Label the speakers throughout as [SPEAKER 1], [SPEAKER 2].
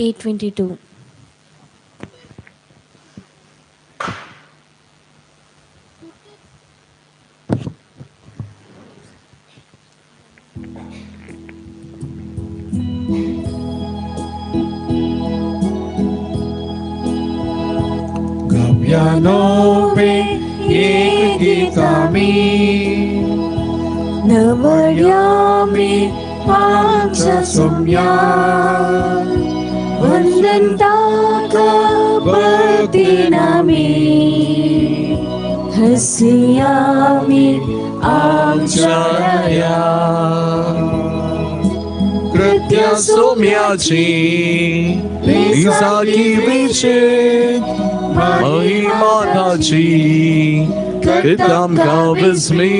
[SPEAKER 1] 8:22.
[SPEAKER 2] Gabianobe Yekitami Namayami Pancha Sumya Vandantaka Bhaktinami Hasyami Amcharaya Kritya Sumyachi Nisaki Vichit Mahimanachi Kritam Kavismi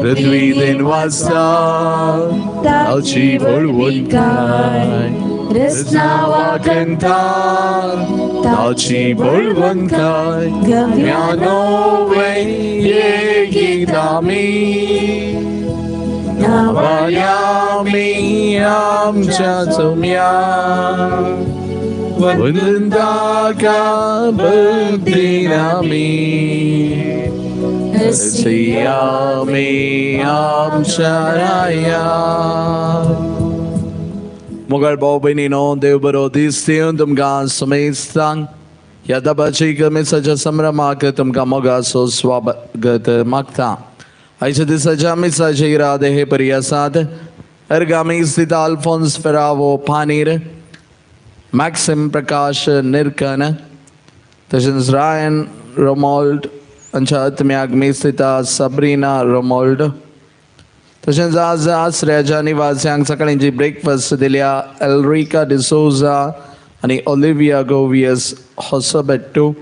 [SPEAKER 2] Pritvidin Vasa Tachi Bulvankai Risnavakantar Tachi Bulvankai Gavyano Yekitami Navayami Amchatumya Vandantaka Bhaktinami Hasyami Amcharaya. Mugar Bobinino Devarodistion Tumgan Sumestan Yadabachika Misaja Samramakatum Gamogaso Swagat Makta Aishadisa Misajira de Hepariasad Ergami Sita Alphonse Ferravo Panir Maxim Prakash Nirkana Tashins Ryan Romold Anchat Myagmi Sita Sabrina Romold Tashins Asraya Vasyang Sakalinji Breakfast Dilia Elrica de Souza and Olivia Govias Hosabetu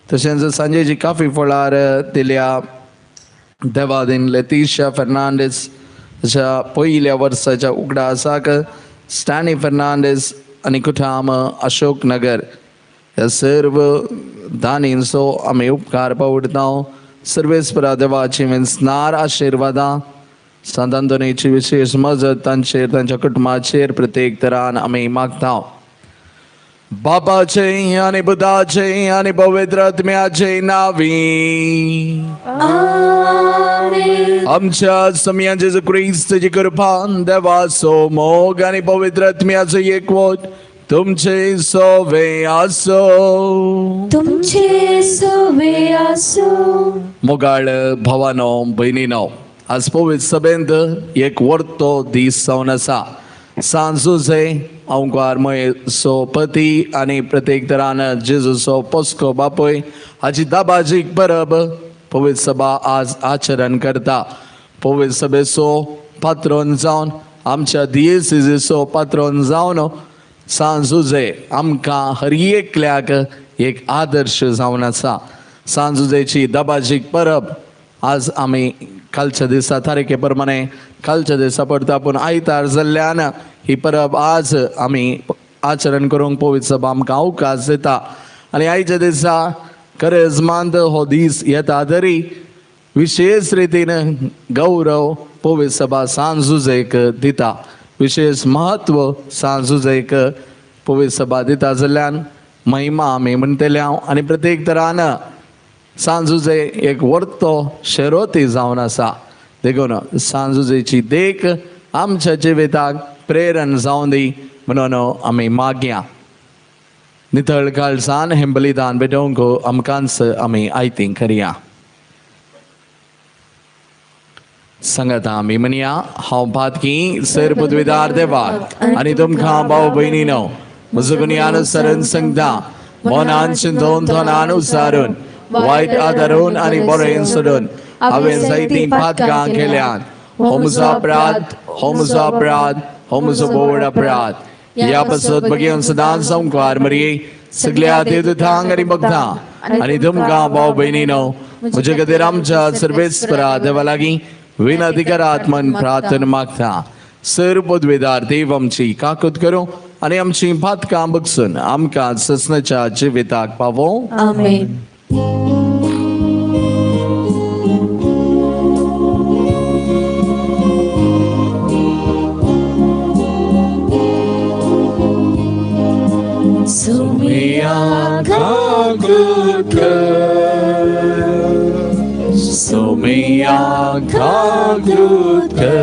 [SPEAKER 2] Tashins Sanjay Kafi Folar Dilia Devadin Leticia Fernandez Poilia Varsaja Ugda Saka Stanley Fernandez Anikutama Ashok Nagar Serve Danin so Ameup Karpa Udnao Service Pradavachi means Nar Ashirvada Sandandonichi Vishis Mazat Tancher Tanchakut Macher Pratek Taran Ame Maktao बापाचे आणि बुधाचे आणि पवित्र आत्म्याचे नावी. आमच्या सम्या जेजू ख्रिस्ताची कृपा, देवाचो मोग आणि पवित्र आत्म्याचे एकवट तुमचे सोवे असो.
[SPEAKER 1] तुमचे सोवे असो.
[SPEAKER 2] मोगाळ भावानो बहिणीनो, आज पवित्र सभेंत एक वर्तो दीस जावन आसा. सांजुजे अवंकार मय सो पती आणि प्रत्येक तरान जेजूचो पोस्को बापूय हाची दाबाजीक परब पवित्र सभा आज आचरण करता. पवित्र सभेचो पात्रोन जावन आमच्या दियेसिसो पात्रोन जावन सांजुजे आमकां हर एकल्याक एक आदर्श जावन आसा. सांजुजेची दाबाजीक परब आज आमी कालच्या दिसा तारीखे प्रमाणे कालच्या दिसा पडटा, पूण आयतार जाल्ल्यान ही परब आज आमी आचरण करूंक पवित्र सभा आमकां अवकाश दिता. आनी आयच्या दिसा करजमांत हो दीस येता तरी विशेष रितीन गौरव पवित्र सभा सांजुजेक दिता. विशेष महत्व सांजुजेक पवित्र सभा दिता जाल्ल्यान महिमा आमी म्हणटल्या. आनी प्रत्येक तरान सांजुजे एक वर्तो शेरोती जावन आसा. देखून सांजुजेची देख आमच्या जिविताक प्रेरण जावन दी म्हणून आमी मागया. नितळ काळजान हें बलिदान भेटोवंक आमकांच आमी आयतींग करया. सांगाता आमी म्हणया, हांव पातकी सर पदवीदार देवाक आनी तुमकां भाव भयणीनो म्हजो गुन्यांनुसरण सांगता. मनान चिंतून तोंडान उसारून वायट आदारून आनी बरें सोडून हांवें जायतीं पातकां केल्यात. हो म्हजो अपराध, हो म्हजो अपराध, हो म्हजो बोड अपराध. ह्या पासत बगेन सदांच संवकार मरये सगळ्या देवदूतांक आनी भक्तांक आनी तुमकां भाव भयणीनो म्हजे खातीर आमच्या सर्वेस्परा देवा लागीं विनंती करात म्हूण प्रार्थना मागता. सर पदवीदार देव आमची काकूत करूं आनी आमची पातकां बगसून आमकां ससनाच्या जिविताक पावो.
[SPEAKER 1] आमेन.
[SPEAKER 2] Sumia kagutka, Sumia kagutka,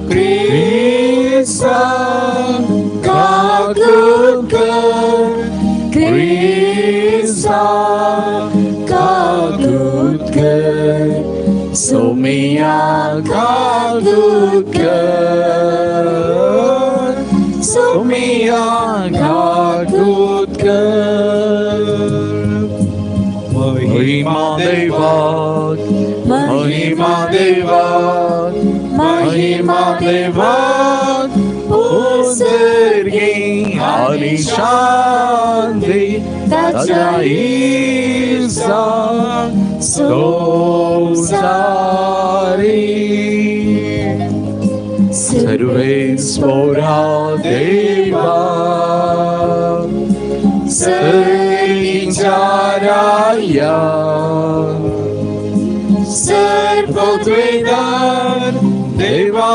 [SPEAKER 2] Krista kagutka, Krista kagutka, Sumia kagutka. Sumia kagutka, Mahima Devat, Mahima Devat, Mahima Devat, Usergi Ani Shanti, Taja Isa Sosari. Sarvesvara Deva Sarvinjaraya Sarvotvedar Deva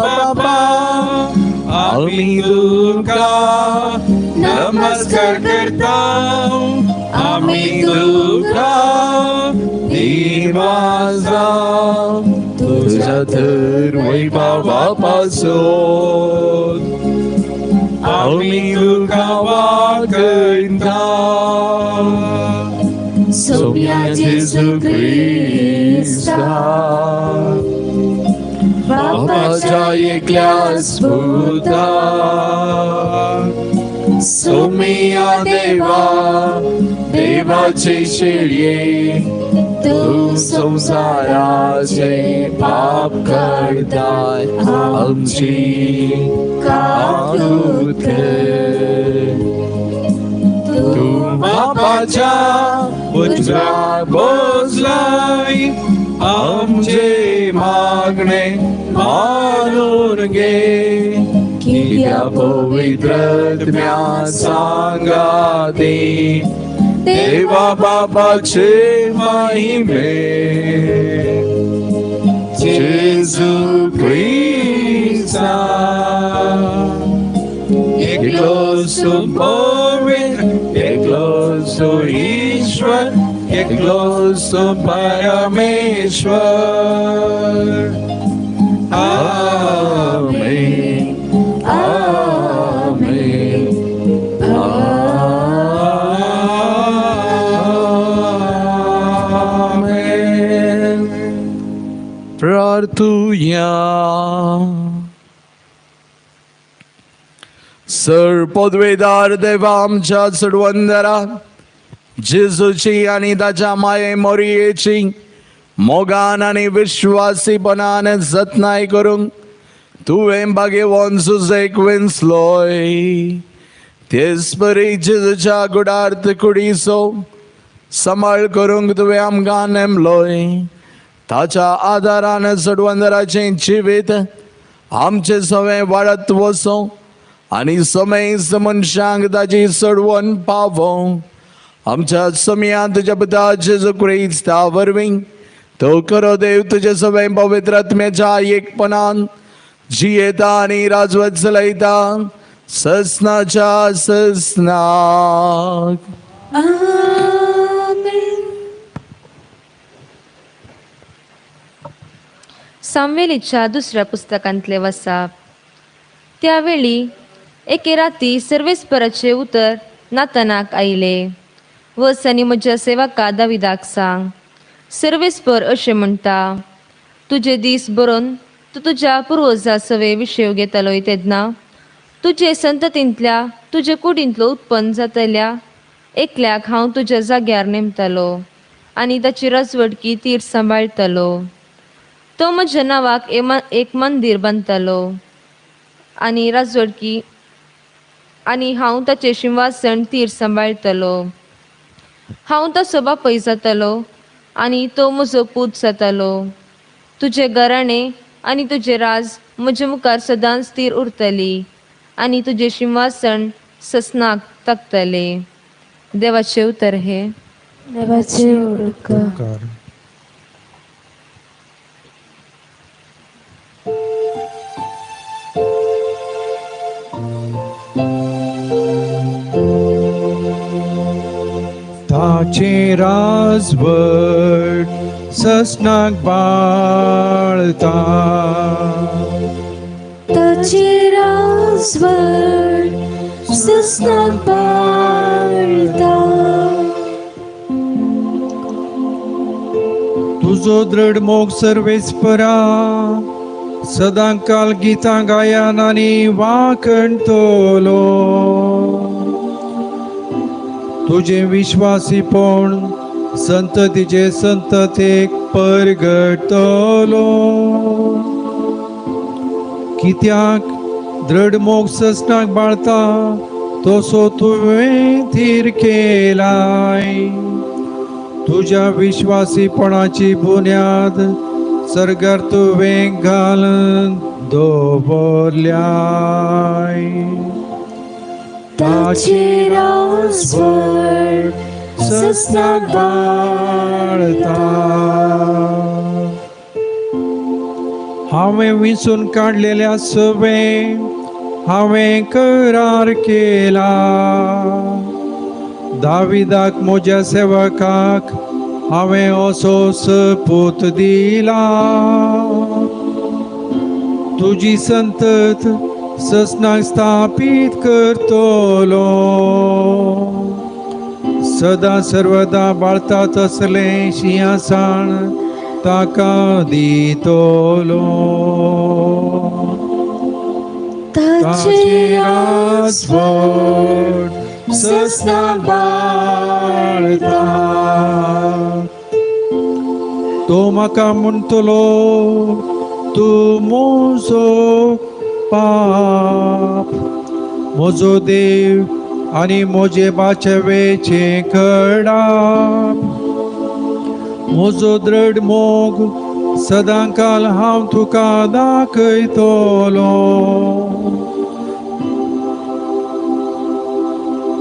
[SPEAKER 2] Baba Ami Durga Namaskar karta Ami Durga Devaza तुझ्या तर वैभवापासून आम्ही दुर्गावा करता. सोम्या जेजू ख्रिस्ता बापाच्या एकल्या स्फुरता. सोम्या देवा देवाचे शेळये तू संसाराचे पाप करताय आमची काकूत कर. तू बापाच्या पुत्राक बोजलाय आमचे मागणे मानून घे. कित्या पवित्र आत्म्या सांगाती देवा बापाचे महिमे. जेजू ख्रिस्ता एकलो
[SPEAKER 3] सु पवित्र, एकलो सु ईश्वर, एकलो सु परमेश्वर. आमेन, आमेन, आमेन.
[SPEAKER 2] प्रार्थूया. सर्वपदवेदार देवा आमच्या सडवंदरा, जेजूची आणि ताच्या माये मोरयेची मोगान आणि विश्वासीपणान जतनाय करूंक तुवें बागेवोन सुजेक विंचलोय. तेच परी जेजूच्या गुडार्थ कुडीचो सांबाळ करूंक तुवें आमकां नेमलोय. ताच्या आदारान सडवंदराचें जिवीत आमचे सगळें वाडत वचो आणि समेस मनशांक ताची सडवण पावो. आमच्या समियान तुज्या पुता जेजू क्रिस्ता वरवीं तो खरो देव तुजे सगळें पवित्र आत्म्याच्या एकपणान जियेता आनी राजवत चलयता ससनाच्या ससनाक.
[SPEAKER 1] आमेन.
[SPEAKER 4] सामवेलीच्या दुसऱ्या पुस्तकांतले वसाप. त्यावेळी एके राती सर्वेस्पराचे उतर नातानाक आयले. वस आनी म्हज्या सेवका दाविदाक सांग, सर्वेस्पर अशें म्हणटा, तुजे दीस बरोवन तूं तुज्या पुर्वजा सवे विशय घेतालोय तेन्ना तुजे संततींतल्या तुजे कुडींतलो उत्पन्न जातल्या एकल्याक हांव तुज्या जाग्यार नेमतालो आनी ताची राजवडकी तीर सांबाळटलो. तो म्हज्या नांवाक एक मंदीर बांदतालो आनी राजवडकी आनी हांव ताचें सिंहासन तीर सांबाळटलो. हांव ताचो बापय जातालो आनी तो म्हजो पूत जातालो. तुजें घराणें आनी तुजें राज म्हजे मुखार सदांच स्थिर उरतली आनी तुजें सिंहासन ससनाक तकतले. देवाचें उतर हे.
[SPEAKER 1] देवाचे उडकार.
[SPEAKER 3] ताचे राजवट ससनाक बाळता.
[SPEAKER 1] ताचे राजवट ससनाक बाळता.
[SPEAKER 3] तुजो दृढ मोग सर्वेस्परा सदांकाल गितां गायन आनी वाकणटलो. तुझे विश्वासीपण संततीचे संततेक परगटलो. कित्याक दृढ मोग ससनाक बाळता तसो तुवें थीर केलाय. तुझ्या विश्वासीपणाची बुन्याद सर्गार तुवें घालून दवरल्याय.
[SPEAKER 1] ताचे राजवट ससनाक बाळता.
[SPEAKER 3] हांवें विंचून काडलेल्या सवे हांवें करार केला. दाविदाक म्हज्या सेवकाक हांवें असो सपूत दिला. तुजी संतत ससनाक स्थापीत करतलो. सदा सर्वदा बाळता तसलें सिंहासन ताका दितलो.
[SPEAKER 1] ताचे राजवट ससनाक बाळता.
[SPEAKER 3] तो म्हाका म्हणटलो, तूं म्हजो पाप, म्हजो देव आनी म्हजे बाचवेचे कडाप. म्हजो दृढ मोग सदांकाल हांव तुका दाखयतलो.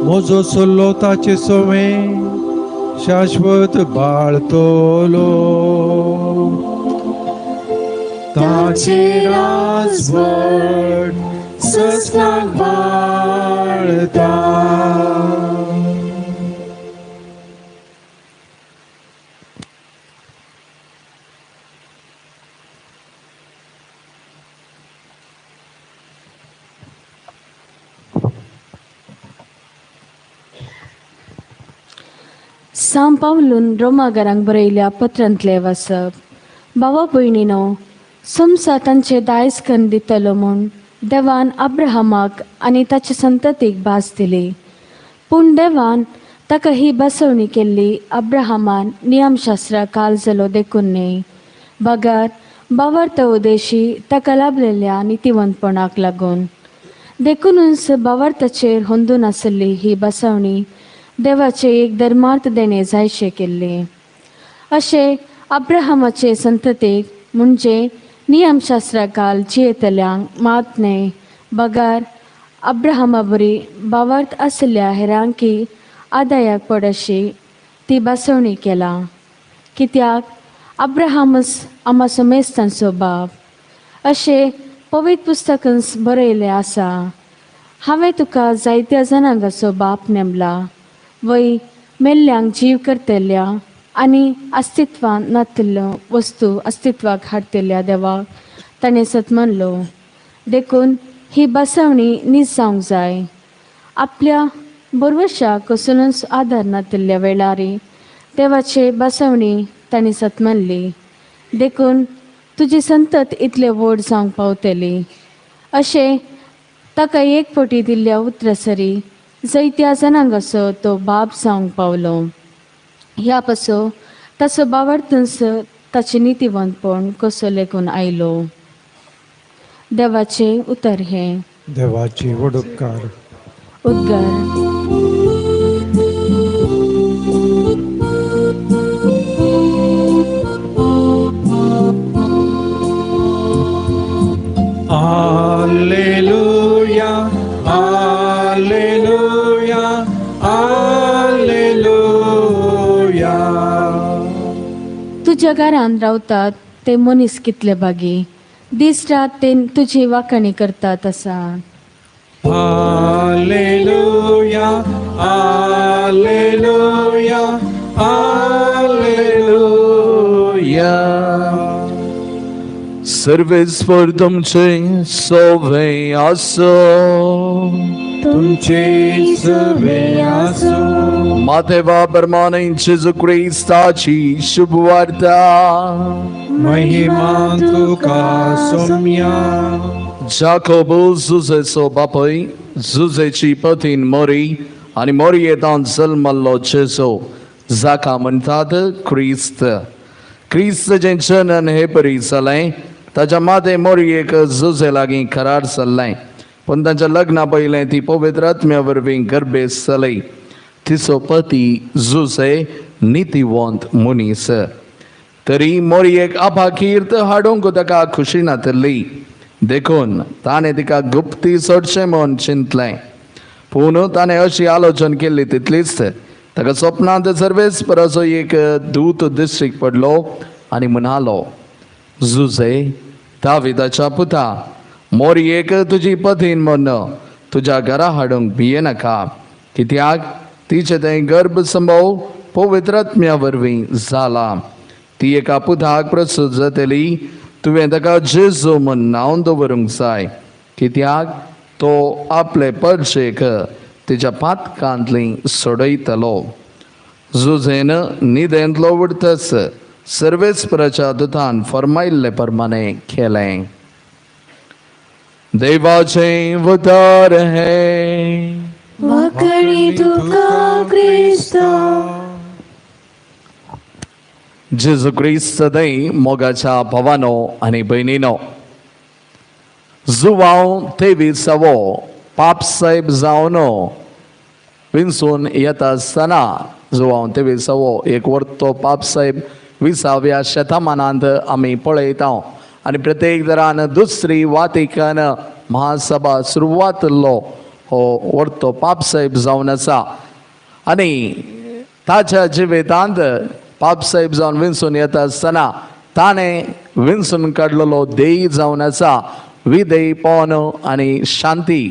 [SPEAKER 3] म्हजो सल्लो ताचे सवे शाश्वत बाळतलो.
[SPEAKER 1] ताचे राजवट सस्नाक बाळता.
[SPEAKER 5] सांब पावलून रोमागरांक बरयल्या पत्रांतले वाचप. भावा भयणीनो, समसा तांचे दायज करून दितलो म्हूण देवान अब्राहमाक आनी ताच्या संततीक भास दिली. पूण देवान ताका ही बसवणी केल्ली अब्राहमान नियमशास्त्रा काल जालो देखून न्ही, बगार बावर्त उदेशी ताका लाभलेल्या नितिवंतपणाक लागून. देखूनच बावर्ताचेर होंदून आसली ही बसवणी देवाचे एक धर्मार्थ देणे जायशे केल्ले. अशें अब्राहमाचे संततीक म्हणजे नियमशास्त्रा काल जियेतल्यांक मात न्हय, बगार अब्राहमा बरी बावर्त आसल्या हेरांकी आदायाक पडशी ती बसवणी केला. कित्याक अब्राहमस आमाचो मेस्तांचो बाप. अशें पवित्र पुस्तकांत बरयलें आसा, हांवें तुका जायत्या जनांगाचो बाप नेमला. वय मेल्ल्यांक जीव करतल्या आनी अस्तित्वांत नातिल्ल्यो वस्तू अस्तित्वाक हाडटल्या देवाक ताणें सत म्हणलो. देखून ही बसवणी नीज जावंक जाय. आपल्या बरवशाक कसलूच आदार नातिल्ल्या वेळारी देवाचे बसवणी ताणें सत म्हणली. देखून तुजी संतत इतले व्हड जावंक पावतली. अशें ताका एक फावटी दिल्ल्या उतरासरी जायत्या जनांगाचो तो बाप जावंक पावलो. ह्या पासो ताचो बावर्तन्स ताचें नितिवंतपण कसो लेगून आयलो. देवाचे उतर हे.
[SPEAKER 3] देवाची वडुपकार.
[SPEAKER 5] उद्गार.
[SPEAKER 3] Alleluia, Alleluia, Alleluia.
[SPEAKER 5] तुज्या घरान रावतात ते मनीस कितले बागी. दीस रात ते तुजी वाखाणी करतात आसा.
[SPEAKER 3] Alleluia, Alleluia, Alleluia.
[SPEAKER 2] सर्वेस्वर तुमचे सोवे आसो.
[SPEAKER 1] तुमचे सवे आसो.
[SPEAKER 2] मातेवा परमाने जेजू ख्रिस्ताची शुभवार्ता.
[SPEAKER 3] महिमा तुका सौम्या.
[SPEAKER 2] जाकोबो जुजेचो बापय, जुजेची पतीन मोरी आनी मोरयेंतान जल्मल्लो जेजू, जाका म्हणटात ख्रिस्त. ख्रिस्त जें जनन हे परी जालें, ताच्या माते मोरयेक जुजे लागीं करार जाल्लें. पूण ताच्या लग्ना पयलें ती पवित्र आत्म्या वरवीं गर्भेस जाली. तिचो पती जुजे नितिवंत मनीस. तरी मोरयेक अपाकीर्त हाडूंक ताका खुशी नातिल्ली. देखून ताणें तिका गुप्ती सोडचें म्हूण चिंतलें. पूण ताणें अशी आलोचन केल्ली तितलीच ताका स्वप्नांत सर्वेस्पराचो एक दूत दिश्टीक पडलो आनी म्हणालो, जुजे दाविदाच्या पुता, मोरयेक तुजी पतीन म्हूण तुज्या घरा हाडूंक भियेनाका. कित्याक तिचें तें गर्भ संभव पवित्र आत्म्या वरवीं जाला. ती एका पुताक प्रसूत जातली. तुवें ताका जेजू म्हूण नांव दवरूंक जाय, कित्याक तो आपले परशेक तिच्या पातकांतली सोडयतलो. जुजेन न्हिदेंतलो उठतस सर्वेस्पराच्या दुतान फर्मायिल्ले प्रमाणे केलें. देवाचे उतर हे.
[SPEAKER 1] वाखाणी तुका क्रिस्ता.
[SPEAKER 2] जेजू ख्रिस्त दय मोगाच्या भावानो आनी भयणीनो, जुवांव 23वो पापसाहेब जावन विंचून येता आसतना, जुवांव 23वो एक वर्तो पापसाहेब 20व्या शेतमानांत आमी पळयता. आनी प्रत्येक दरान दुसरी वातिकन महासभा सुरवातलो हो वर्तो पापसाहेब जावन आसा. आनी ताच्या जिवितांत पापसाहेब जावन विंचून येता आसतना ताणें विंचून काडलेलो देय जावन आसा. विधेयपण आणि शांती,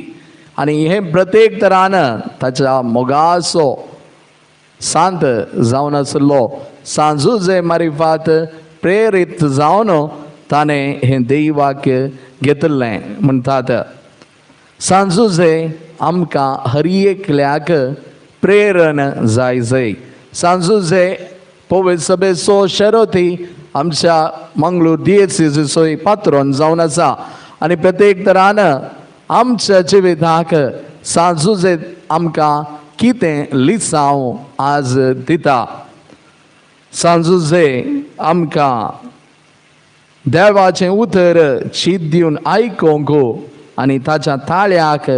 [SPEAKER 2] आणि हे प्रत्येक तरानं ताच्या मोगासो शांत जावन आसलो सांजुजे मारिफात प्रेरीत जावन ताणें हें देवाक्य घेतलें. म्हणटात सांजुजे आमकां हर एकल्याक प्रेरण जाय. सांजुजे पवित्र सभेचो शेरोती आमच्या मंगळूर डिएसीसीचो पात्रोन जावन आसा, आनी प्रत्येक तरानं आमच्या जिविताक सांजुजे आमकां कितें लिसांव आज दिता. सांजुजे आमकां देवाचें उतर चीत दिवन आयकूंक आनी ताच्या ताळ्याक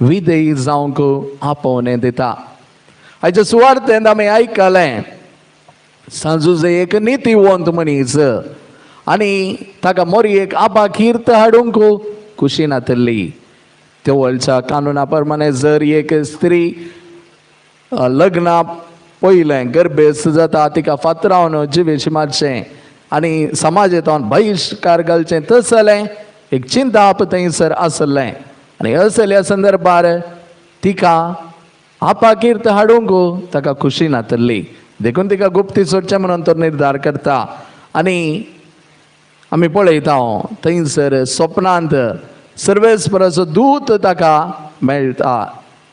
[SPEAKER 2] विधेय जावंक आपोवणें दिता. हाचे सुवार्थेंत आमी आयकलें सांजुजे एक नितीवंत मनीस आनी ताका मोरयेक आपाकीर्त हाडूंक खुशी नातली. तेवळच्या कानुना प्रमाणे जर एक स्त्री लग्ना पयलें गर्भेस्त जाता तिका फातरावन जिवेशी मारचें आनी समाजांत बहिश्कार घालचें तसलें एक चिंताप थंयसर आसलें. आनी असल्या संदर्भार तिका आपाकीर्त हाडूंक ताका खुशी नातली. देखून तिका गुप्ती सोडचें म्हणून तो निर्धार करता. आनी आमी पळयता थंयसर स्वप्नांत सर्वेस्पराचो दूत ताका मेळटा,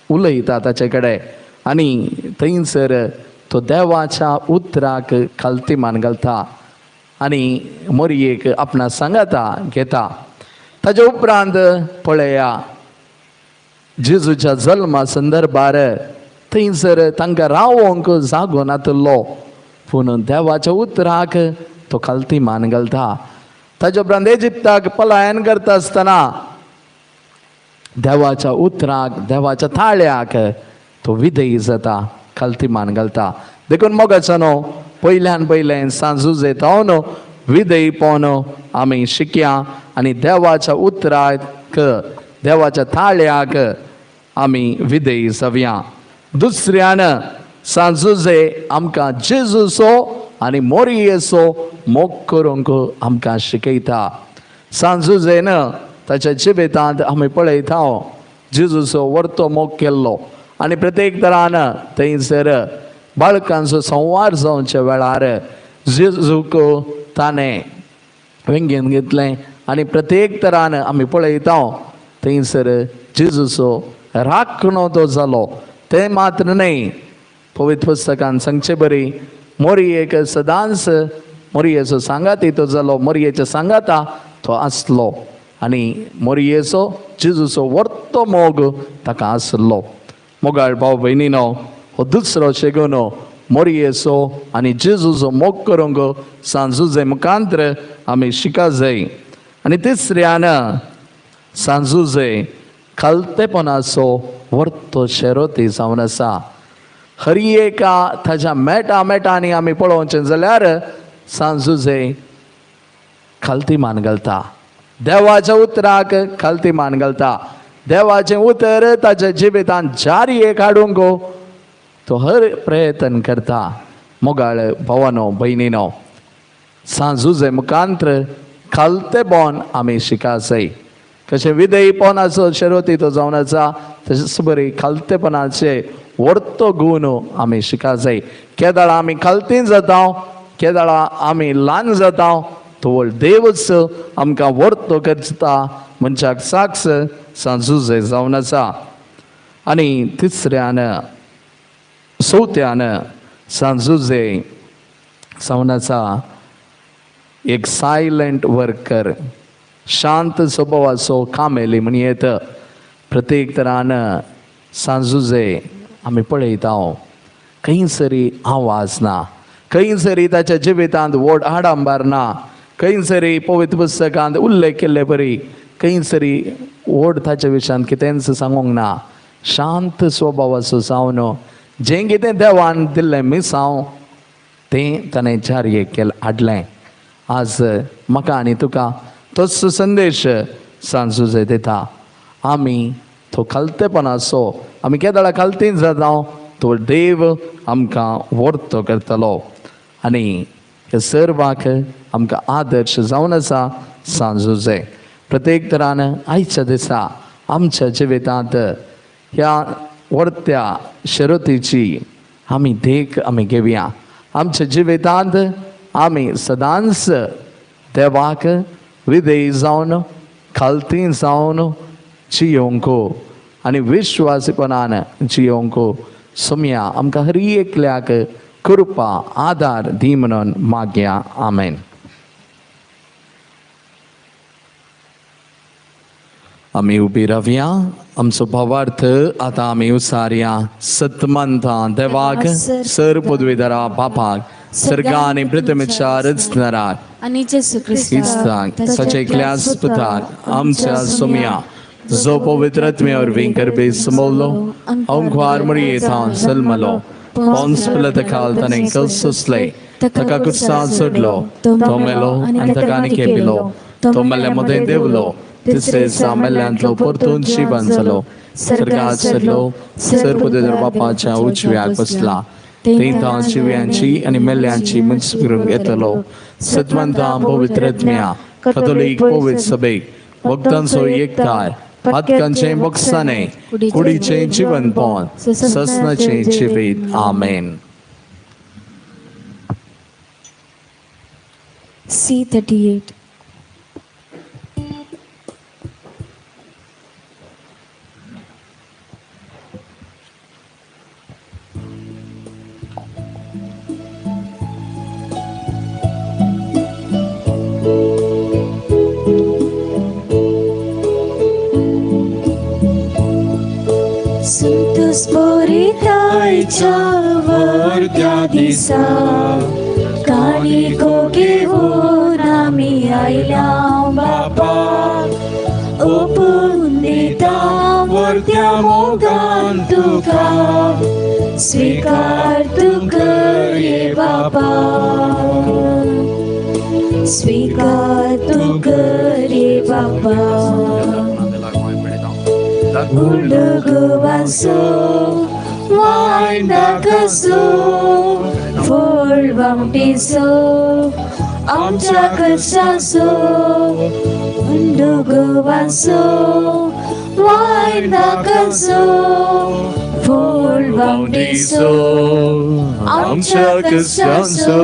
[SPEAKER 2] उलयता ताचे कडेन, आनी थंयसर तो देवाच्या उतराक खालतीमान घालता आनी मोरयेक आपणा सांगाता घेता. ताचे उपरांत पळया जेजूच्या जल्मा संदर्भार थंयसर तांकां रावोंक जागो नातलो, पूण देवाच्या उतराक तो खालतीमान घालता. ताचे उपरांत इजिप्ताक पलायन करता आसतना देवाच्या उतराक, देवाच्या ताळ्याक तो विधेय जाता, खालतीमान घालता. देखून मोगाचनो पयल्यान पयलें सांजुजे जावन विधेयपण आमी शिकया आनी देवाच्या उतराक, देवाच्या ताळ्याक आमी विधेय जावया. दुसऱ्यान सांजुजे आमकां जेजूचो आनी मोरयेचो मोग करूंक आमकां शिकयता. सांजुजेन ताच्या जिवितांत आमी पळयता जेजूचो व्हरतो मोग केल्लो, आनी प्रत्येक तरान थंयसर बाळकांचो संवार जावच्या वेळार जेजूक ताणें वेंगेन घेतलें, आनी प्रत्येक तरान आमी पळयता थंयसर जेजूचो राखणो तो जालो. तें मात्र न्हय, पवित्र पुस्तकान सांगचे बरी मोरयेक सदांच मोरयेचो सांगाती तो जालो, मोरयेच्या सांगाता तो आसलो, आनी मोरयेचो जेजूचो व्हरतो मोग ताका आसलो. मोगाळ भाव भयणीनो, हो दुसरो शेगून मोरयेचो आनी जेजूचो मोग करूंक सांजुजे मुखांतर आमी शिका जाय. आनी तिसऱ्यान सांजुजे खालतेपणाचो व्हरतो शेरोती जावन आसा. हर एका ताच्या मेटांनी आमी पळोवचें जाल्यार सांजुजे खालतीमान घालता, देवाच्या उतराक खालतीमान घालता. देवाचें उतर ताच्या जिवितांत जारयेक हाडूंक तो हर प्रयत्न करता. मोगाळ भावानो भयणीनो, सांजुजे मुखांतर खालतेपण आमी शिका जाय. कशें विधेयपणाचो शेरोती तो जावन आसा, तशेंच बरी खालतेपणाचे व्हरतो गूण आमी शिका जाय. केदाळा आमी खालती जाता, केदाळा आमी ल्हान जाता, तो देवच आमकां व्हरतो करता मनशाक साक्ष सांजुजे जावन आसा. आनी तिसऱ्यान चवथ्यान सांजुजे जावन आसा एक सायलंट वर्कर, शांत स्वभावाचो कामेली म्हण येत. प्रत्येक तरान सांजुजे आमी पळयता खंयसरी आवाज ना, खंयसरी ताच्या जिवितांत व्हड आडंबर ना, खंयसरी पवित्र पुस्तकांत उल्लेख केल्ले बरी खंयसरी व्हड ताच्या विशयान कितेंच सांगूंक ना. शांत स्वभावाचो जावन जें कितें देवान दिल्लें मिसांव तें ताणें जारयेक केलें हाडलें. आज म्हाका आनी तुका तोच संदेश सांजुजे दिता. आमी तो खालतेपणाचो, आमी केदाळा खालती जाता तो देव आमकां व्हरतो करतलो. आनी हे सर्वाक आमकां आदर्श जावन आसा सांजुजे. प्रत्येक तरानं आयच्या दिसा आमच्या जिवितांत ह्या वर्त्या शर्यतीची आमी देख आमी घेवया. आमच्या जिवितांत आमी सदांच देवाक विधेय जावन खालती जावन जियोंक आनी विश्वासीपणान जियोंक सोमया आमकां हर एकल्याक कृपा आदार दी म्हणून मागया. आमेन. आमी उबी रावया. आमचो भावार्थ आतां आमी उसारया. सतमंता देवाक सर पदवीधरा बापाक सर्गा आनी पृथ्वीच्या रचणाराक
[SPEAKER 5] आणि जेसू
[SPEAKER 2] क्रिस्ताक ताचे एकल्याच पुताक आमच्या सोमया जो पवित्रत्वे वरवीं गर्भे समोवलो ओंकार मरयेंत जल्मलो पोंस पिलाताखाल ताणें कळसुसले ताका क्रुसार चडलो तो मेलो आनी ताका केपिलो तो मेल्ल्या मदें देवलो तिसरे दिसा मेल्ल्यांतलो परतून जिवंत जालो सर्गांत चडलो सर पदवीधर बापाच्या उजव्याक बसला तेन्ना जिव्यांची आनी मेल्ल्यांची मुंज करून येतलो सतवंता पवित्रत्म्या कथोलीक पवित्र सभेक भक्तांचो एकठांय पातकांचें बक्षाने कुडीचें जिवंतपण ससनाचें जिवीत. आमेन.
[SPEAKER 5] C38.
[SPEAKER 1] स्फुरितायच्या वर्त्या दिसा काणिको घेवन आमी आयल्या बापा ओपून दिता वर्त्या मोगान तुका स्वीकार तू कर ये बापा स्वीकार तू कर ये बापा. Undugu vaso, wainda kaso, full bamtiso, amcha kasaso. Undugu vaso, wainda kaso, full bamtiso, amcha kasaso.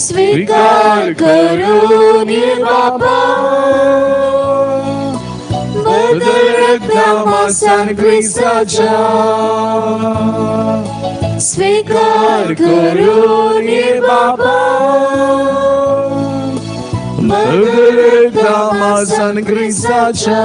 [SPEAKER 1] Svikar karun ye Baba. Ramasan Kristacha स्वीकार करून ये बाबा रमासन क्रिस्ताच्या.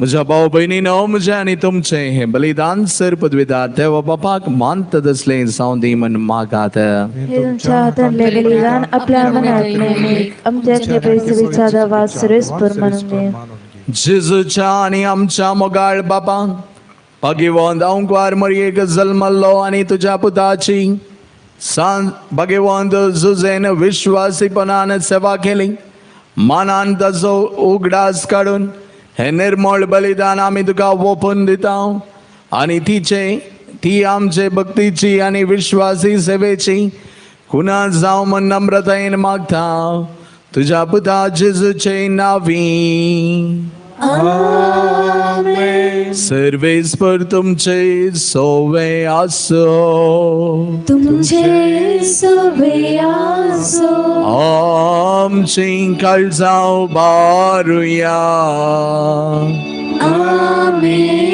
[SPEAKER 1] म्हज्या भाव भयणीनो म्हजें आनी तुमचें हें बलिदान सर पदवीदार देवा बापाक मानता तसलें जावं दी म्हण मागात.
[SPEAKER 6] तुमच्या हातांतलें बलिदान आपल्या मनांतलें आमच्या पयसुवीच्या देवा सुरेस्पर म्हणून घे.
[SPEAKER 2] जेजूच्या आनी आमच्या मोगाळ बापाक भगवंत ओंकार मरयेक जल्मल्लो आनी तुज्या पुताची सांज भगवंत जुजेन विश्वासीपणान सेवा केली मानान ताचो उगडास काडून हे निर्मळ बलिदान आमी तुका ओपून दिता आनी ती आमचे भक्तीची आनी विश्वासी सेवेची खुना जावं म्हण नम्रतायेन मागता तुज्या पुता जेजूचे नांवी.
[SPEAKER 1] आमेन.
[SPEAKER 2] सर्वेस्पर तुमचे सोवे आसो
[SPEAKER 1] तुमचे सोवे आसो
[SPEAKER 2] आमची काळजां बारुया.
[SPEAKER 1] आमेन.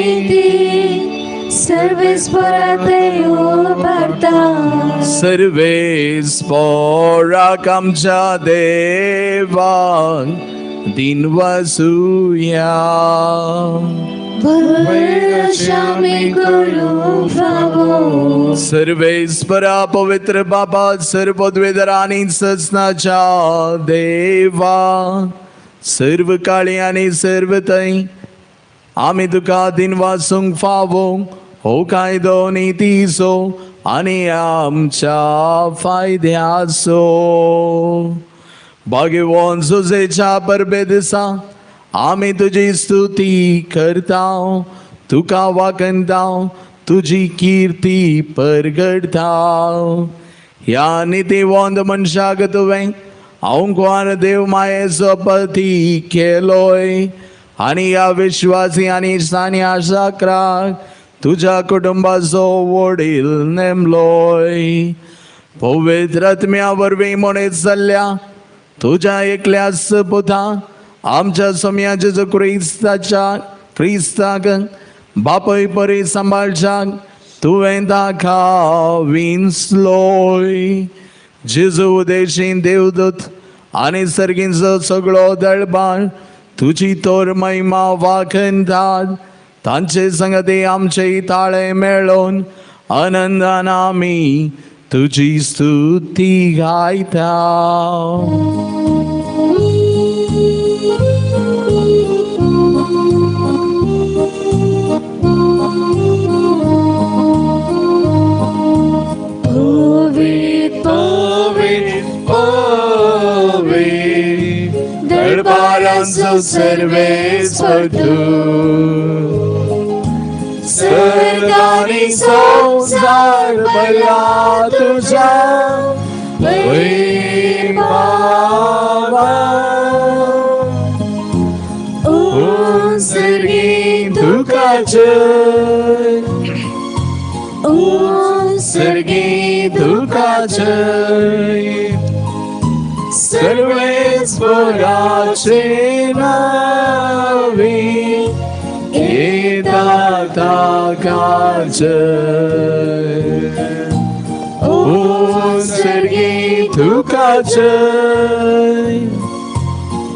[SPEAKER 1] सर्वेस्परातयो भारता
[SPEAKER 2] सर्वेस्पराक आमच्या देवाक दिन वसूया. सर्वेस्परा पवित्र बाबा सर्व द्वेदरानी ससनाच्या देवा सर्व काळी आनी सर्व तै आमी तुका दिन वासूंक फावो हो कायदो नितीसो आनी आमच्या फायद्याचो. भगवंत जुजेच्या परबे दिसा आमी तुजी स्तुती करता तुका वाकनता तुजी कीर्ती परगडता. ह्या नितीवंत मनशाक तुवें ओंकार देव मायेचो पती केलोय आणि या विश्वासी आणि स्थानी आशाक्राक तुझ्या कुटुंबाचो वडील नेमलोय. पवित्र आत्म्या वरवीं मोडीत जाल्ल्या तुझ्या एकल्याच पुता आमच्या सोम्या जेजू क्रिस्ताक बापय परी सांबाळच्याक तुवें ताका विंचलोय. जेजू उदेशीन देवदूत आनी सर्गींचो सगळो दळबार तुजी तोर महिमा वाखतात. तांचे संगती आमचे ताळे मेळोवन आनंदान आमी तुजी स्तुती गायता.
[SPEAKER 3] दरबारांचो सर्वेस्वर सर्दानी संसार भरला तुझ्या सर्गी दुखाचे सर्गी दुखाचे सर्वेस्वराचे नावे येता ताकाचे. ओ सर्गी दुखाचे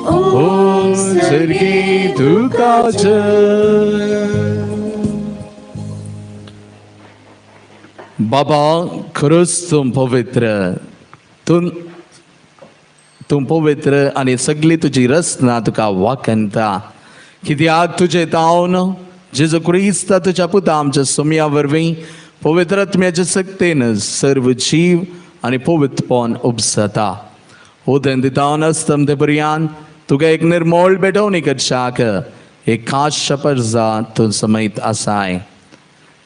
[SPEAKER 3] ओ सर्गी दुखाचे.
[SPEAKER 2] बाबा खरंच तूं पवित्र, तूं पवित्र आनी सगळी तुजी रचना तुका वाखणटा. कित्याक तुजें तावन जेजू क्रिस्त तुज्या पुता आमच्या सोम्या वरवीं पवित्र आत्म्याचे सक्तीन सर्व जीव आनी पवित्रपण उपसता. उदें दितावन आसता ते पर्यान तुका एक निर्मोळ बेटवणी करशाक एक खास शपर्जा तूं समयत आसाय.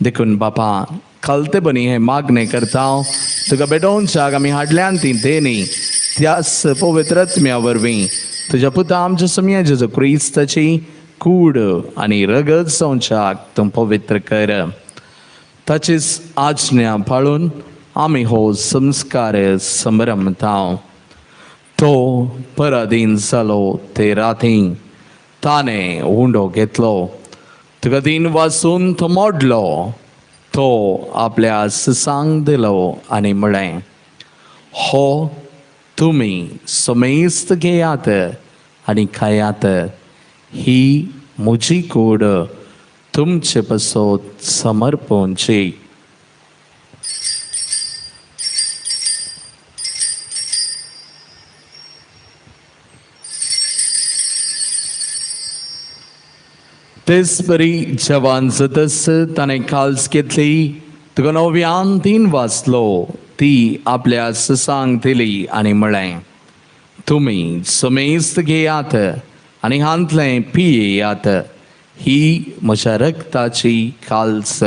[SPEAKER 2] देखून बापा कळतेपणी हे मागणे करता तुका बेटोवनशाक आमी हाडल्यान ती देणी त्याच पवित्र आत्म्या वरवीं तुज्या पुता आमच्या सोम्या जेजू क्रिस्ताची कूड आनी रगत संचाक तूं पवित्र कर. ताचीच आज्ञा पाळून आमी हो संस्कार संभ्रमता. तो पराधीन जालो ते रातीं ताणें उंडो घेतलो. तुका दिन वाचून तो मोडलो. तो आपल्या सिसांक दिलो आनी म्हळें, हो तुमी समेस्त घेयात आनी खायात. ही म्हजी कूड तुमचे पासत समर्पणची. तेच बरी जवान जातस ताणें काल्स घेतली. तुका नव्यान तीन वाचलो. ती आपल्या सिसांक दिली आनी म्हळें, तुमी समेस्त घेयात आनी हांतलें पियेयात. ही म्हज्या रगताची काल्स.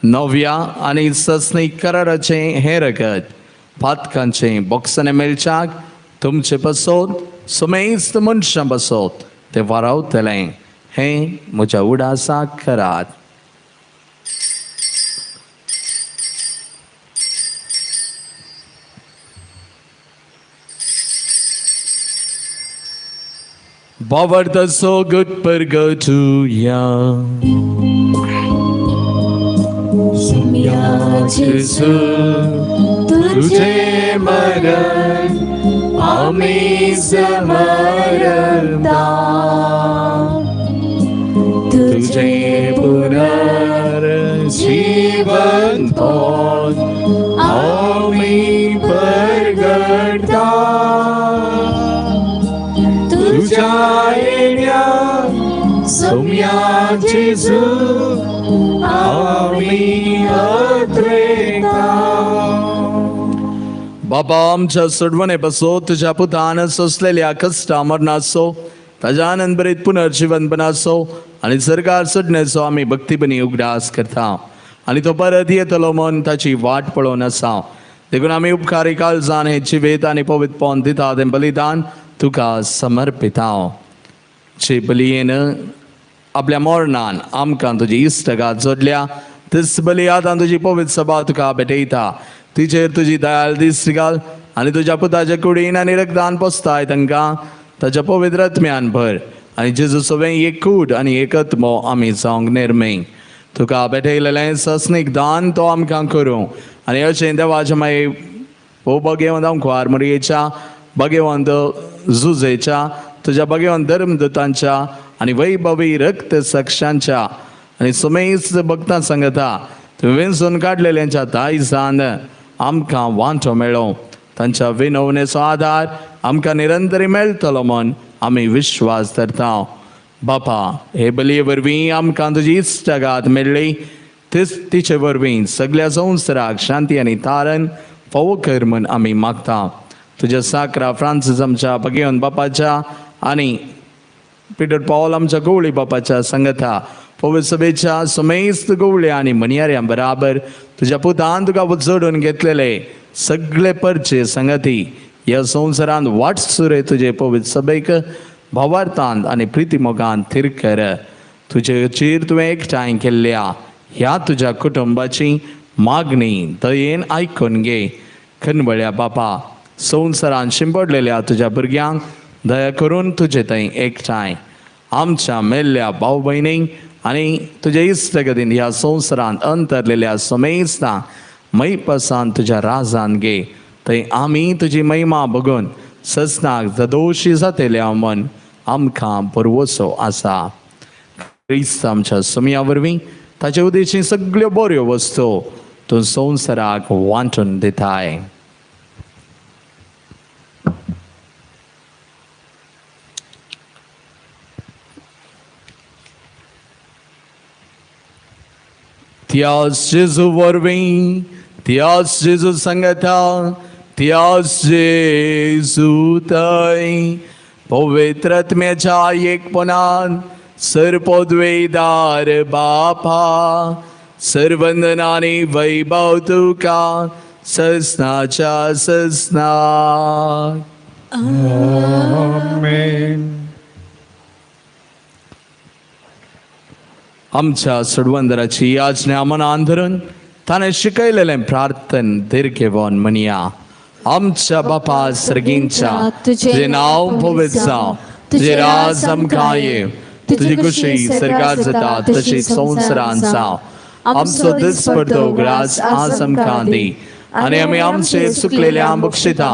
[SPEAKER 2] नव्या आनी ससनी कराराचें हें रगत पातकांचें बॉक्सांनी मेळच्याक तुमचे पासत समेस्त मनशां पासत तें वारावतलें. हें म्हज्या उडासाक करात. Bavardaso good purgatuya.
[SPEAKER 3] Jesu, तुझे मरण आम्ही समरता. तुझे पुनर्जीवन पण आम्ही प्रगटा. तुझ्या येण्याक सोम्या जेजू आम्ही अत्रेता.
[SPEAKER 2] बाबा आमच्या सोडवणे पासो तुझ्या पुतान सोसलेल्या कष्टा मरणाचो ताज्या आनंद बरीत पुनर्जीवनपणाचो आनी सरकार सोडण्याचो आमी भक्तीपणी उगडास करता. आनी तो परत येतलो म्हूण ताची वाट पळोवन आसा. देखून आम्ही उपकारी काळजान हे जिवेत आणि पवित्रपण दिता तें बलिदान तुका समर्पित हांव. जे बलयेन आपल्या मरणान आमकां तुजी इश्टगात जोडल्या, तेच बली आतां तुजी पवित्र सभा तुका भेटयता. तिचेर तुजी दयाल दिश्ट घाल आनी तुज्या पुताच्या कुडीन आनी रगतान पोसताय तांकां ताच्या पवित्र आत्म्यान भर. आनी जेजू सवें एक कूड आनी एक आत्मो आमी जावंक निर्में. तुका भेटयलेलें सस्नीक दान तो आमकां करूं आनी अशें देवाचे माये ओ भगवंत अंकुआर मरयेच्या भगवंत जुजेच्या तुझ्या भगवंत धर्मदूतांच्या आनी वैभवी रक्त साक्षांच्या आनी सुमेस्त भक्तां सांगता तुवें वेंचून काडलेल्यांच्या दायजान आमकां वांटो मेळो. तांच्या विनवणेचो आदार आमकां निरंतरी मेळटलो म्हूण आमी विश्वास धरता. बापा, हे बलये वरवीं आमकां तुजी इश्टगात मेळ्ळी, तिचे वरवीं सगळ्या संवसाराक शांती आनी तारण फावो कर म्हूण आमी मागता. तुज्या साकरा फ्रांसीस आमच्या भगवंत बापाच्या आनी पिटर पॉल आमच्या गवळी बापाच्या संगता पवित्र सभेच्या सुमेस्त गवळ्या आनी मणयाऱ्यां बराबर तुज्या पुतान तुका जोडून घेतलेले सगळे परचे संगती ह्या संवसारांत वाटसुरे तुजे पवित्र सभेक भावार्थांत आनी प्रितीमोगान थीर कर. तुजे चेर तुवें एकठांय केल्ल्या ह्या तुज्या कुटुंबाची मागणी दयेन आयकून घे. खनबळ्या बापा, संवसारांत शिंपडलेल्या तुज्या भुरग्यांक दया करून तुजे थंय एकठांय. आमच्या मेल्ल्या भाव भयणींक आनी तुज्या इश्टगतीन ह्या संवसारांत अंतरलेल्या समेस्तांक मैपसान तुज्या राजान घे. थंय आमी तुजी महिमा बघून ससनाक जदोशी जातेल्या म्हूण आमकां परवसो आसा. क्रिस्त आमच्या सुमया वरवीं ताचे उदेशी सगळ्यो बऱ्यो वस्तू तूं संवसाराक वांटून दिताय. त्याच जेजू वरवीं, त्याच जेजू संगता, त्याच जेजू थंय पवित्र आत्म्याच्या एकपणान सर्वोद्वेदार बापा सर्वंदनानी वैभव तुका ससनाच्या ससना.
[SPEAKER 3] आमेन.
[SPEAKER 2] आमच्या सुडवंदराची याचना मनान धरून ताणें शिकयलेलें प्रार्थन धीर घेवन म्हणया. आमच्या बापा सर्गींच्या तुझे नांव पवित्र जावं, तुझे राज आमकां येव, तुजी कुशी सर्गात जाता तशी संवसारांत जावं. आमचो दीस पडतो ग्रास आज आमकां दी आनी आमी आमचे चुकलेल्या बक्षिता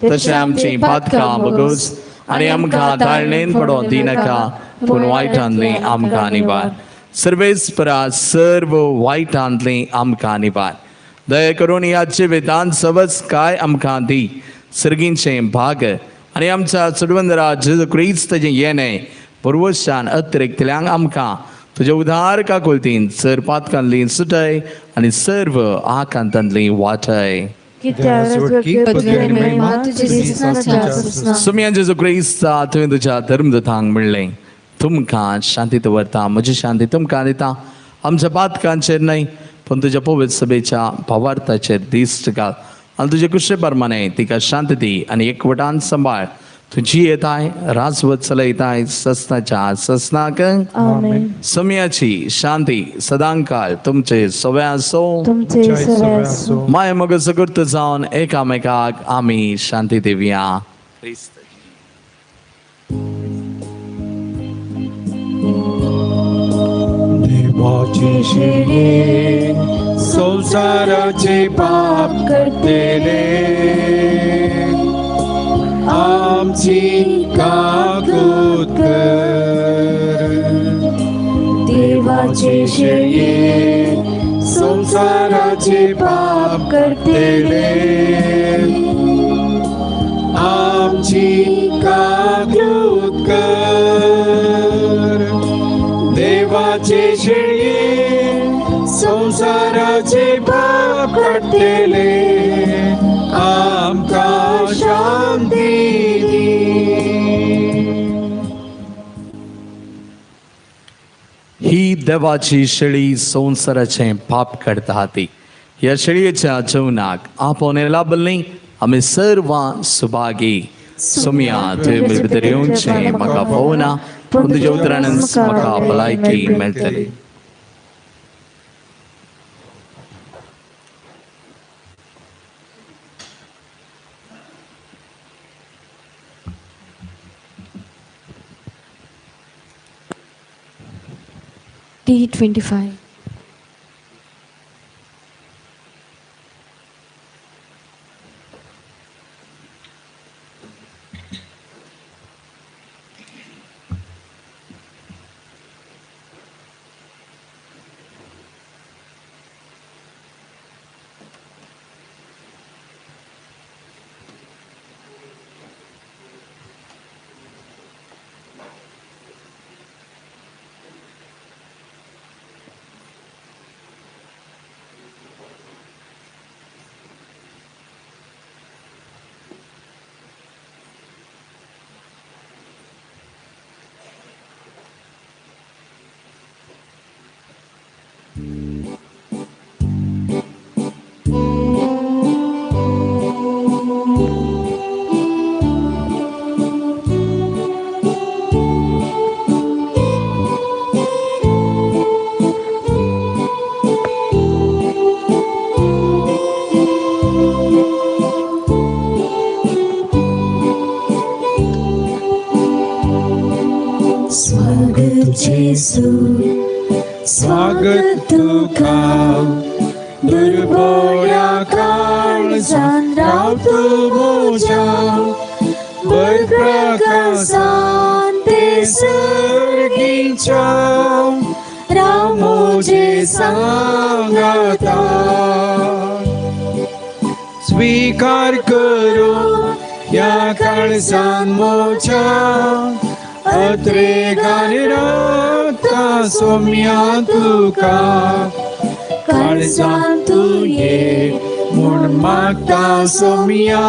[SPEAKER 2] तशें आमची पातकां बगूस आनी आमकां ताळणेन पडोवंक दिनाका पूण वायटांतली आमकां निवार. सर्वेस्परा सर्व वायटांतली आमकां निवार. दया करून ह्या जिवितांत सवच काय आमकां दी सर्गींचे भाग आनी आमच्या सुडवंदरा जेजू क्रिस्ताचें येणें पुर्वशान अतिरिक्तल्यांक आमकां तुज्या उदार काकुलतीन सर पातकांतली सुटय आनी सर्व आकांतांतली वाटय. सुमया जेजू क्रिस्ता तुवें तुज्या धर्मदूतांक म्हणलें तुमकां शांती दवरता, म्हजी शांती तुमकां दिता. आमच्या पातकांचेर न्हय पूण तुज्या पवित्र सभेच्या भावार्थाचेर दिश्ट घाल आनी तुजे कुशे प्रमाणे तिका शांती दी आनी एकवटान सांबाळ. तुजी येताय राजवत चलयताय ससनाच्या ससनाक. सुमयाची शांती सदांकाळ तुमचे सवय आसूं. माय मग सगुर्त जावन एकामेकाक आमी शांती दिवया.
[SPEAKER 3] देवाची शिडी संसाराचे पाप करतेले आमची काकूत कर. देवाची शिडी संसाराचे पाप करतेले आमची काकूत कर. देवाचे शिडी संसाराचे पाप काडटेले आमकां शांती दी.
[SPEAKER 2] ही देवाची शेळी संवसाराचें पाप काडटा ती.
[SPEAKER 1] ह्या शेळयेच्या जेवणाक आपोवन लाभली आमी सर्व सुभागी सुमिया तुवें भितर येवचें म्हाका भोवना पूण तुज्या उतरानच म्हाका भलायकी मेळटली.
[SPEAKER 5] D25.
[SPEAKER 3] Jesu, स्वागत तुका दुर्बळ्या काळजान रावतो म्हज्या बर प्रकाशान ते सर्गीच्या राव म्हजे सांगाता स्वीकार करो या काळजान म्हज्या अत्रे गानिरता सोम्या तुका काळजान तू ये म्हूण मागता सोम्या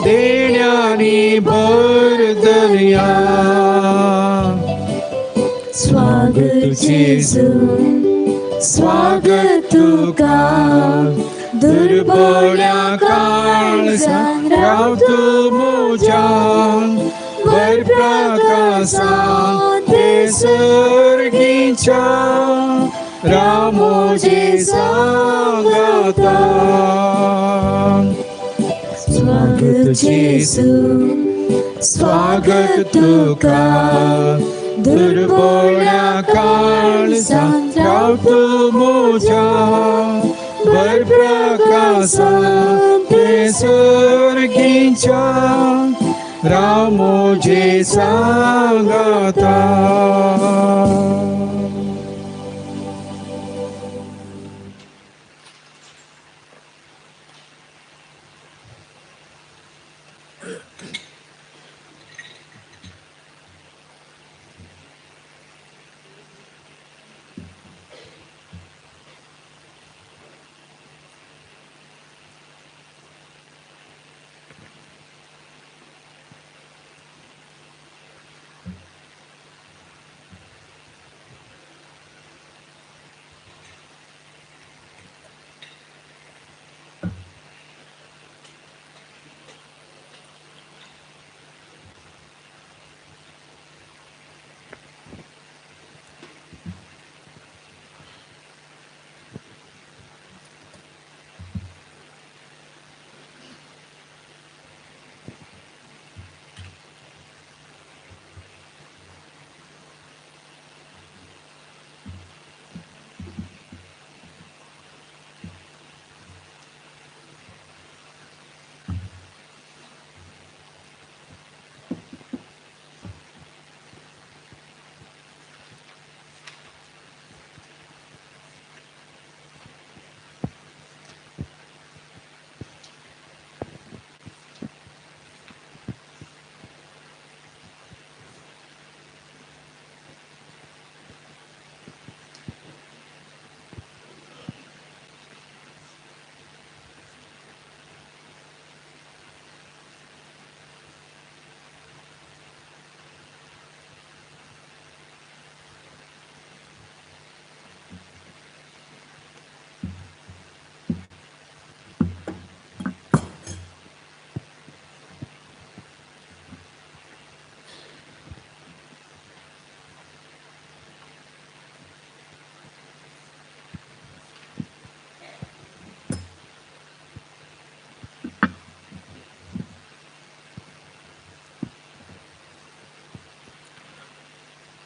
[SPEAKER 3] देण्यानी भर दर्या स्वागत जेजू स्वागत तुका दुर्बळ्या काळजान रावतो म्हज्या वर प्रकाशान ते सर्गीच्या राव म्हजे सांगाता स्वागत जेजू स्वागत तुका दुर्बळ्या काळजान रावतो म्हज्या वर प्रकाशान ते सर्गीच्या राव म्हजे सांगाता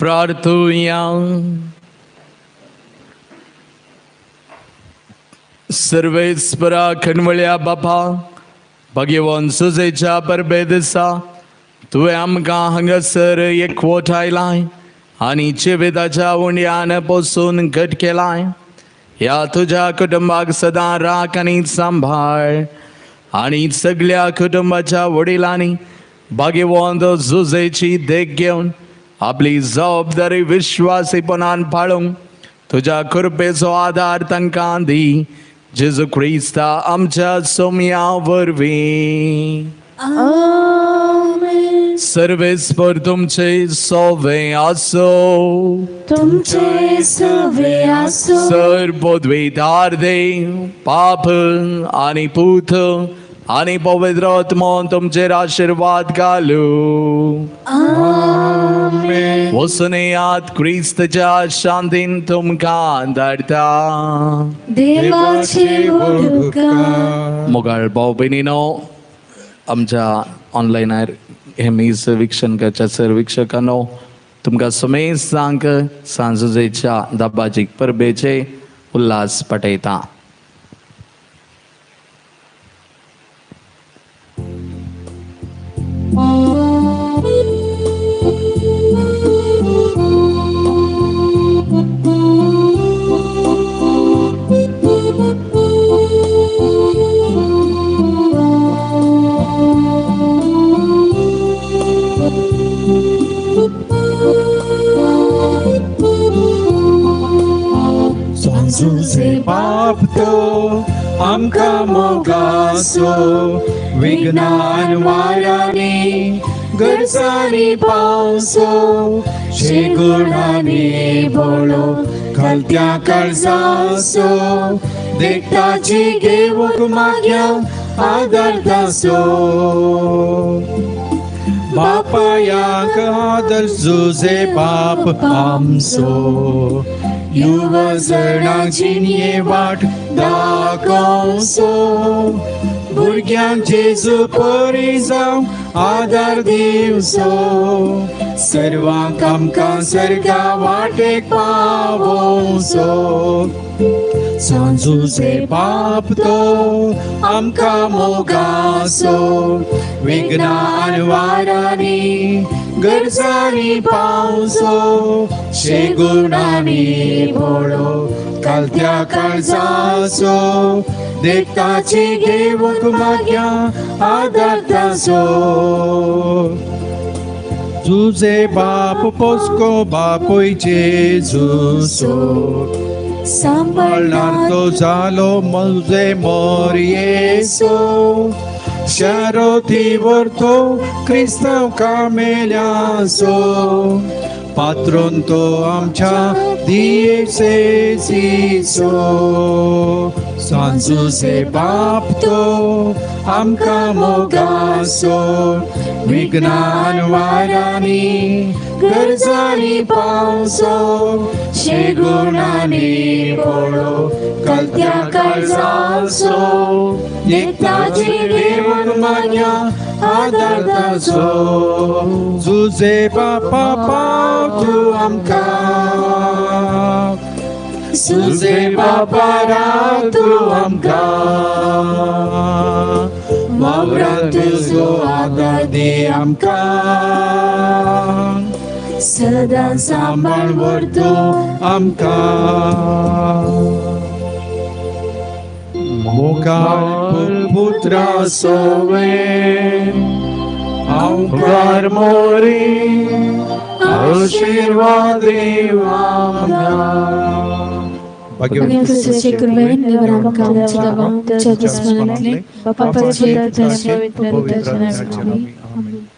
[SPEAKER 2] प्रार्थूया. सर्वेस्परा खणवळ्या बापा, भगवान सुजेच्या परबेदसा तुवें आमकां हांगासर एकवटायलाय आनी जिविताच्या उंड्यान पोसून घट केलाय. ह्या तुझ्या कुटुंबाक सदां राख आनी सांभाळ आनी सगळ्या कुटुंबाच्या वडिलांनी भाग्यवंत जुजेची देख घेवन आपली जबाबदारी विश्वासीपणान पाळूंक तुझ्या कृपेचो आदार तांकां दी. जेजू क्रिस्ता आमच्या सोम्या वरवीं. सर्वेस्पर तुमचे सोवे आसो.
[SPEAKER 5] तुमचे सवे आसो.
[SPEAKER 2] सर्वोद्वेदार देव पाप आनी पूत आनी पवित्र आत्मा तुमचेर आशीर्वाद घालू.
[SPEAKER 5] आमेन.
[SPEAKER 2] वसनेयात क्रिस्तच्या शांतीन तुमकां धाडटा.
[SPEAKER 5] देवाचे उपकार.
[SPEAKER 2] मोगाळ भाव भयणीनो, आमच्या ऑनलायनार हे मीस विक्षण करच्या सर्व विक्षकांनो, तुमकां समेस सांग सांजुजेच्या दाबाजीक परबेचे उल्हास पटयता.
[SPEAKER 3] सांजुजे बाप तो आमकां मोगासो. विज्ञान वारांनी गरजांनी पावसो. शेगुणांनी बोळो घालत्या काळजासो. देखताची घेवूंक माग्या आदार दासो. बापायाक आदर जुजे बाप आमचो. युवजणांची निये वाट दाखोवचो. भुरग्यांक जेजू परी जावं आदार दिवचो. सर्वांक आमकां सर्गा वाटेक पावोवचो. सांजुजे बाप तो आमकां मोगासो. विज्ञान वारांनी गरजांनी पावसो. शेगुणांनी बोळो घालत्या काळजाचो. देखताची घेवूंक माग्या आदार दासो. तुझे बाप पोस्को बापूय जेजूचो. सांभाळणार तो जालो मुझे मोरयेसो. शारोतीवर तो क्रिस्तांव कामेल्यासो. पात्रोन तो आमच्या दियेसेचो. सांजुजे बाप तो आमकां मोगासो. विज्ञान वारांनी गरजांनी पावसो. शेगुणांनी बोळो घालत्या काळजाचो. देखताची घेवूंक माग्या आदार दासो. जुजे बापा पाव तूं आमकां. जुजे बापा राव तूं आमकां. वावरांत तुजो आदार दे आमकां. सदां सांबाळ व्हरतो आमकां. मोगाळ पुत्रा सोवे आमकां मोरी आशीर्वाद
[SPEAKER 5] Bagaimana suci kurban orang kaum cakap, cakap semalam, bapa cerita dan cerita dan cerita.